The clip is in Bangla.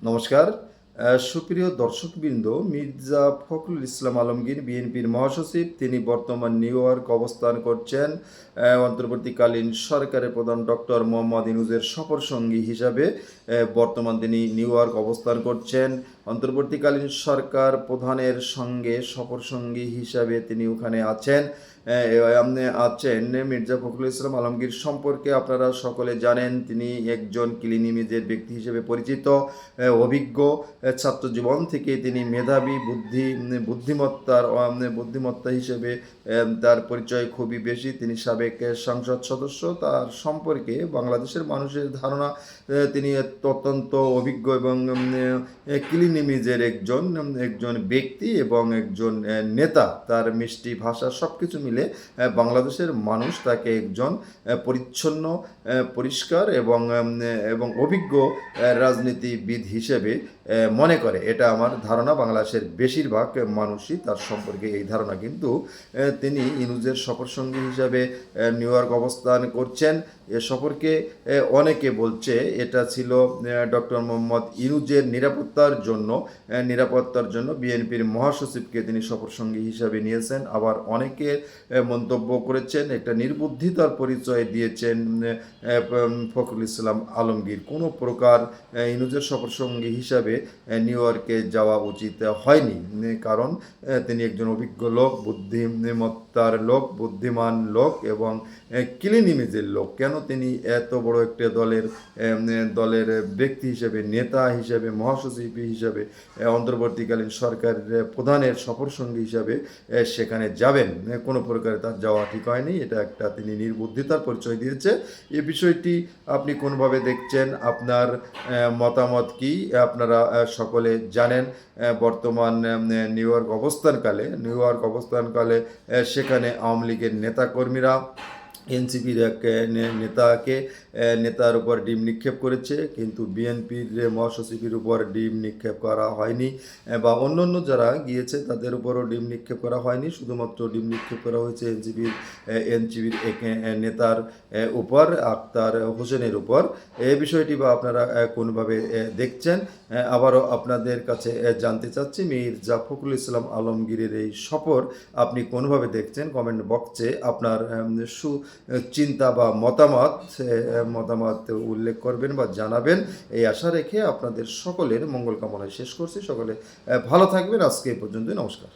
নমস্কার। সুপ্রিয় দর্শকবৃন্দ, মির্জা ফখরুল ইসলাম আলমগীর বিএনপির মহাসচিব, তিনি বর্তমান নিউ ইয়র্ক অবস্থান করছেন। অন্তর্বর্তীকালীন সরকারের প্রধান ডক্টর মোহাম্মদ ইউনূসের সফরসঙ্গী হিসাবে বর্তমান তিনি নিউ ইয়র্ক অবস্থান করছেন। অন্তর্বর্তীকালীন সরকার প্রধানের সঙ্গে সফরসঙ্গী হিসাবে তিনি ওখানে আছেন। মির্জা ফখরুল ইসলাম আলমগীর সম্পর্কে আপনারা সকলে জানেন। তিনি একজন ক্লিন ইমেজের ব্যক্তি হিসেবে পরিচিত, অভিজ্ঞ। ছাত্র জীবন থেকে তিনি মেধাবী, বুদ্ধিমত্তা হিসেবে তার পরিচয় খুবই বেশি। তিনি সাবেক সংসদ সদস্য। তার সম্পর্কে বাংলাদেশের মানুষের ধারণা তিনি অত্যন্ত অভিজ্ঞ এবং ক্লিন ইমেজের একজন ব্যক্তি এবং একজন নেতা। তার মিষ্টি ভাষা সব কিছু মিলে বাংলাদেশের মানুষ তাকে একজন পরিচ্ছন্ন, পরিষ্কার এবং অভিজ্ঞ রাজনীতিবিদ হিসেবে মনে করে। এটা আমার ধারণা। বাংলাদেশের বেশিরভাগ মানুষই তার সম্পর্কে এই ধারণা। কিন্তু তিনি ইউনূসের সফরসঙ্গী হিসাবে নিউ ইয়র্ক অবস্থান করছেন। এ সফরকে অনেকে বলছে এটা ছিল ডক্টর মোহাম্মদ ইউনূসের নিরাপত্তার জন্য বিএনপির মহাসচিবকে তিনি সফরসঙ্গী হিসাবে নিয়েছেন। আবার অনেকে মন্তব্য করেছেন একটা নির্বুদ্ধিতার পরিচয় দিয়েছেন ফখরুল ইসলাম আলমগীর। কোনো প্রকার ইউনূসের সফরসঙ্গী হিসাবে নিউ ইয়র্কে যাওয়া উচিত হয়নি, কারণ তিনি একজন অভিজ্ঞ লোক, বুদ্ধিমত্তার লোক, বুদ্ধিমান লোক এবং ক্লিন ইমেজের লোক। কেন তিনি এত বড় একটা দলের ব্যক্তি হিসেবে, নেতা হিসেবে, মহাসচিব হিসেবে, অন্তর্বর্তীকালীন সরকারের প্রধানের সফরসঙ্গী হিসাবে সেখানে যাবেন? কোনো প্রকারে তার যাওয়া ঠিক হয়নি। এটা একটা তিনি নির্বুদ্ধিতার পরিচয় দিয়েছে। এই বিষয়টি আপনি কোনোভাবে দেখছেন? আপনার মতামত কি? আপনারা সকলে জানেন বর্তমান নিউ ইয়র্ক অবস্থানকালে সেখানে আওয়ামী লীগের নেতাকর্মীরা এনসিপির এক নেতার উপর ডিম নিক্ষেপ করেছে, কিন্তু বিএনপির মহাসচিবের উপর ডিম নিক্ষেপ করা হয়নি, বা অন্য যারা গিয়েছে তাদের উপরও ডিম নিক্ষেপ করা হয়নি। শুধুমাত্র ডিম নিক্ষেপ করা হয়েছে এনসিপির এক নেতার উপর, আক্তার হোসেনের উপর। এই বিষয়টি বা আপনারা কোনোভাবে দেখছেন? আবারও আপনাদের কাছে জানতে চাচ্ছি, মির্জা ফখরুল ইসলাম আলমগীরের এই সফর আপনি কোনোভাবে দেখছেন? কমেন্ট বক্সে আপনার চিন্তা বা মতামত উল্লেখ করবেন বা জানাবেন, এই আশা রেখে আপনাদের সকলের মঙ্গল কামনায় শেষ করছি। সকলে ভালো থাকবেন। আজকে এই পর্যন্তই। নমস্কার।